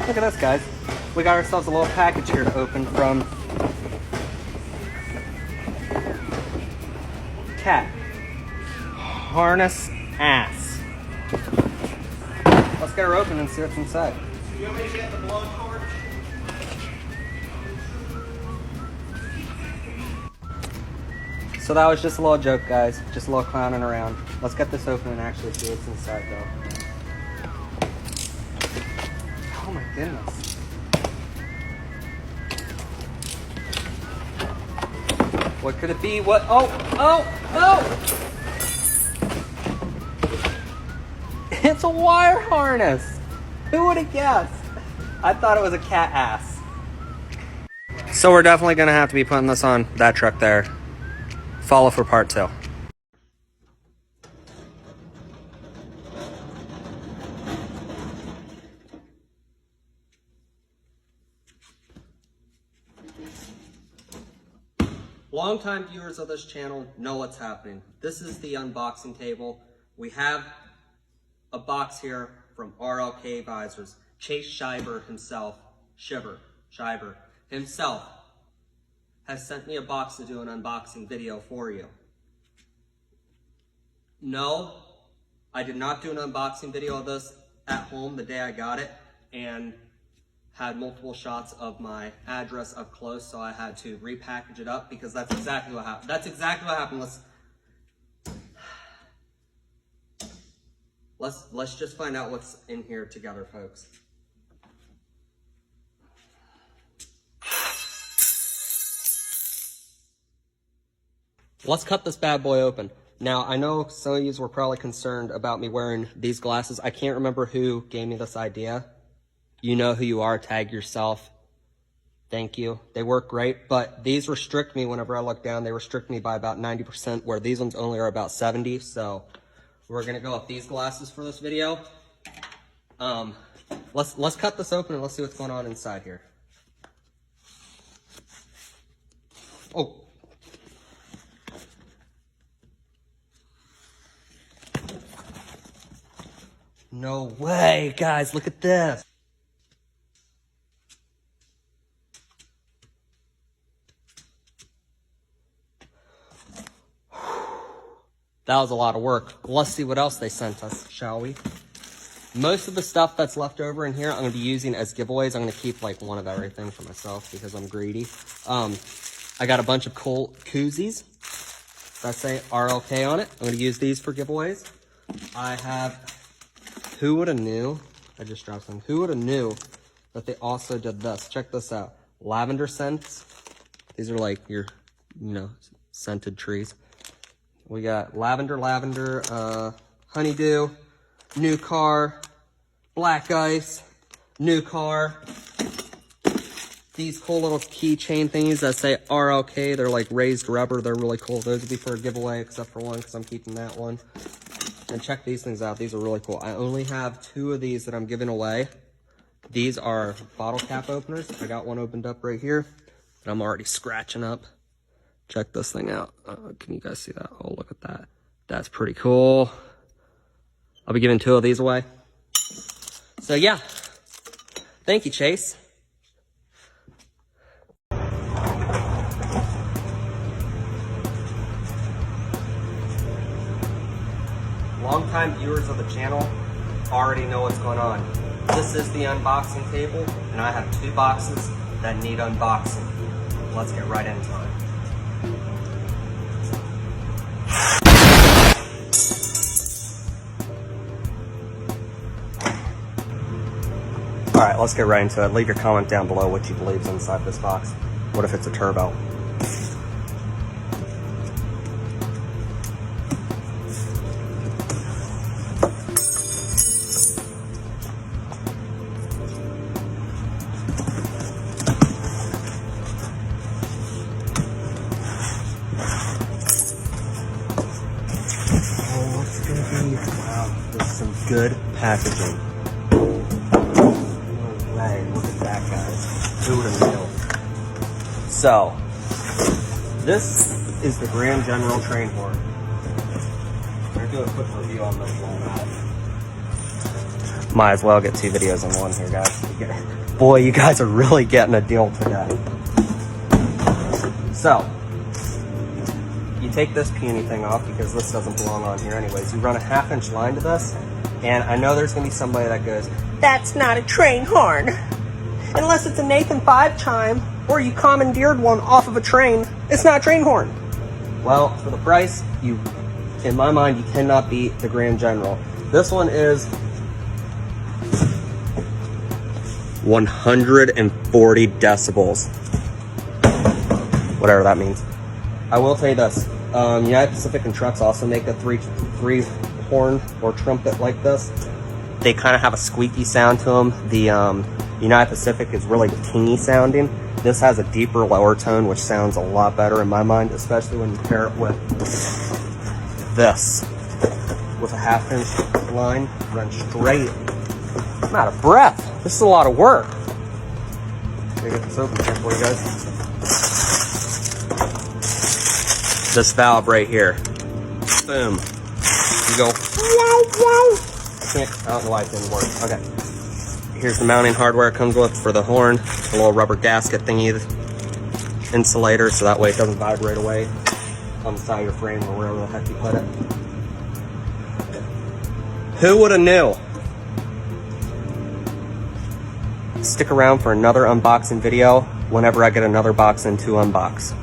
Look at this, guys. We got ourselves a little package here to open from Cat. Harness ass. Let's get her open and see what's inside. You want me to get the blow torch? So that was just a little joke, guys. Just a little clowning around. Let's get this open and actually see what's inside, though. Oh my goodness. What could it be? What? Oh! It's a wire harness. Who would have guessed? I thought it was a cat ass. So we're definitely gonna have to be putting this on that truck there. Follow for part 2. Longtime viewers of this channel know what's happening. This is the unboxing table. We have a box here from RLK Visors. Chase Shiver himself, has sent me a box to do an unboxing video for you. No, I did not do an unboxing video of this at home the day I got it and had multiple shots of my address up close, so I had to repackage it up because that's exactly what happened. Let's just find out what's in here together, folks. Let's cut this bad boy open. Now, I know some of you were probably concerned about me wearing these glasses. I can't remember who gave me this idea. You know who you are, tag yourself. Thank you. They work great, but these restrict me whenever I look down. They restrict me by about 90%, where these ones only are about 70, so we're gonna go with these glasses for this video. Let's cut this open and let's see what's going on inside here. Oh. No way, guys, look at this. That was a lot of work. Let's see what else they sent us, shall we? Most of the stuff that's left over in here, I'm gonna be using as giveaways. I'm gonna keep like one of everything for myself because I'm greedy. I got a bunch of cool koozies that say RLK on it. I'm gonna use these for giveaways. I have, who would have knew? I just dropped some. Who would have knew that they also did this? Check this out. Lavender scents. These are like your, scented trees. We got lavender, honeydew, new car, black ice, new car. These cool little keychain thingies that say RLK. They're like raised rubber. They're really cool. Those would be for a giveaway, except for one because I'm keeping that one. And check these things out. These are really cool. I only have 2 of these that I'm giving away. These are bottle cap openers. I got one opened up right here that I'm already scratching up. Check this thing out. Can you guys see that? Oh, look at that. That's pretty cool. I'll be giving 2 of these away. So yeah, thank you, Chase. Longtime viewers of the channel already know what's going on. This is the unboxing table, and I have 2 boxes that need unboxing. Let's get right into it. All right, let's get right into it. Leave your comment down below what you believe is inside this box. What if it's a turbo? Oh, what's it gonna be? Wow, this is some good packaging. Look at that, guys. Who would have known? So, this is the Grand General Train Horn. We're going to do a quick review on this one. Might as well get 2 videos in one here, guys. Boy, you guys are really getting a deal today. So, you take this puny thing off because this doesn't belong on here anyways. You run a 1/2-inch line to this, and I know there's gonna be somebody that goes, "That's not a train horn." Unless it's a Nathan 5 chime, or you commandeered one off of a train, it's not a train horn. Well, for the price, in my mind, you cannot beat the Grand General. This one is 140 decibels. Whatever that means. I will tell you this. United Pacific and trucks also make a three horn or trumpet like this. They kind of have a squeaky sound to them. The United Pacific is really tingy sounding. This has a deeper, lower tone, which sounds a lot better in my mind, especially when you pair it with this. With a 1/2-inch line, run straight. I'm out of breath. This is a lot of work. Let me get this open here for you guys. This valve right here. Boom. You go, wow, wow. I don't know why it didn't work. Okay. Here's the mounting hardware it comes with for the horn. A little rubber gasket thingy, insulator, so that way it doesn't vibrate away on the side of your frame or wherever the heck you put it. Who would have knew? Stick around for another unboxing video whenever I get another box in to unbox.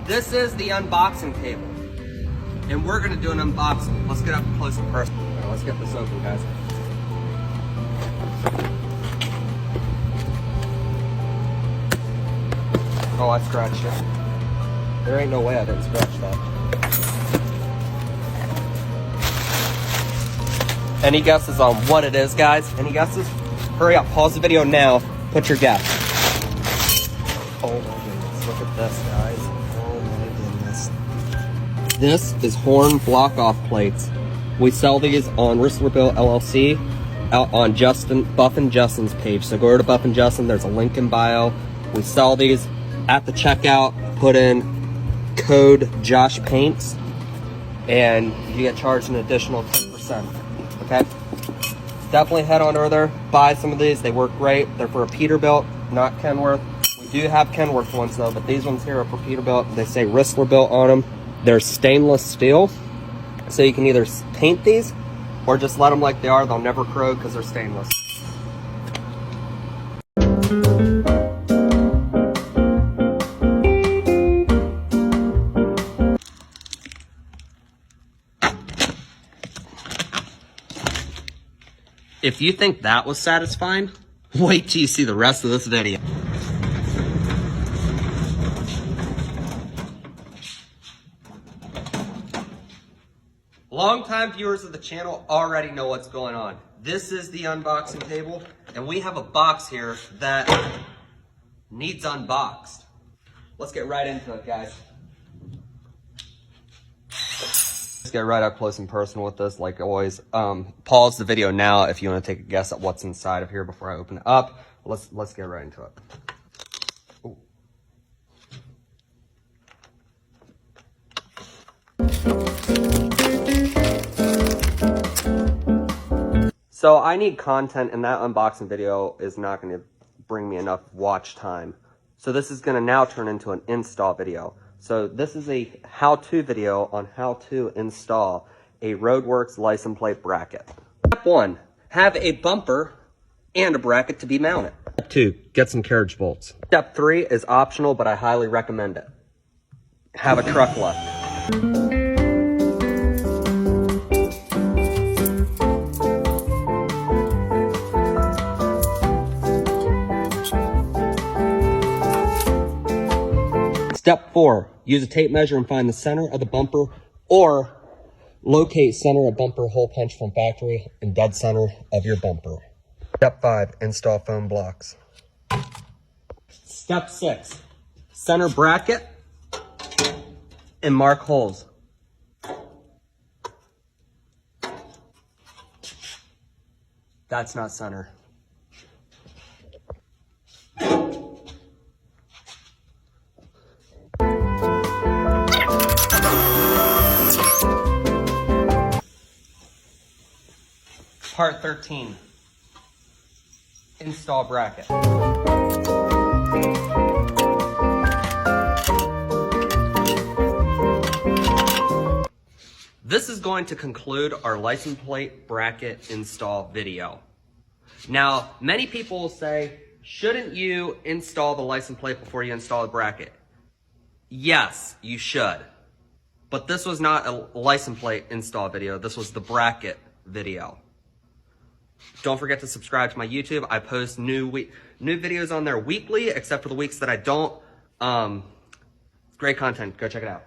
This is the unboxing table, and we're gonna do an unboxing. Let's get up close and personal. Let's get this open, guys. Oh, I scratched it. There ain't no way I didn't scratch that. Any guesses on what it is, guys? Any guesses? Hurry up, pause the video now. Put your guess. Oh my goodness, look at this, guys. Oh my goodness. This is horn block-off plates. We sell these on Peterbilt LLC out on Buff and Justin's page. So go to Buff and Justin, there's a link in bio. We sell these at the checkout. Put in code Josh Paints and you get charged an additional 10%. Okay? Definitely head on over there, buy some of these. They work great. They're for a Peterbilt, not Kenworth. We do have Kenworth ones though, but these ones here are for Peterbilt. They say Peterbilt on them. They're stainless steel, so you can either paint these or just let them like they are. They'll never corrode because they're stainless. If you think that was satisfying, wait till you see the rest of this video. Longtime viewers of the channel already know what's going on. This is the unboxing table, and we have a box here that needs unboxed. Let's get right into it, guys. Let's get right up close and personal with this, like always. Pause the video now if you want to take a guess at what's inside of here before I open it up. Let's get right into it. Ooh. So I need content, and that unboxing video is not going to bring me enough watch time. So this is going to now turn into an install video. So this is a how-to video on how to install a Roadworks license plate bracket. Step 1, have a bumper and a bracket to be mounted. Step 2, get some carriage bolts. Step 3 is optional, but I highly recommend it. Have a truck left. Step 4, use a tape measure and find the center of the bumper, or locate center of bumper hole punch from factory and dead center of your bumper. Step 5, install foam blocks. Step 6, center bracket and mark holes. That's not center. Part 13. Install bracket. This is going to conclude our license plate bracket install video. Now, many people will say, shouldn't you install the license plate before you install the bracket? Yes, you should. But this was not a license plate install video. This was the bracket video. Don't forget to subscribe to my YouTube. I post new videos on there weekly, except for the weeks that I don't. Great content. Go check it out.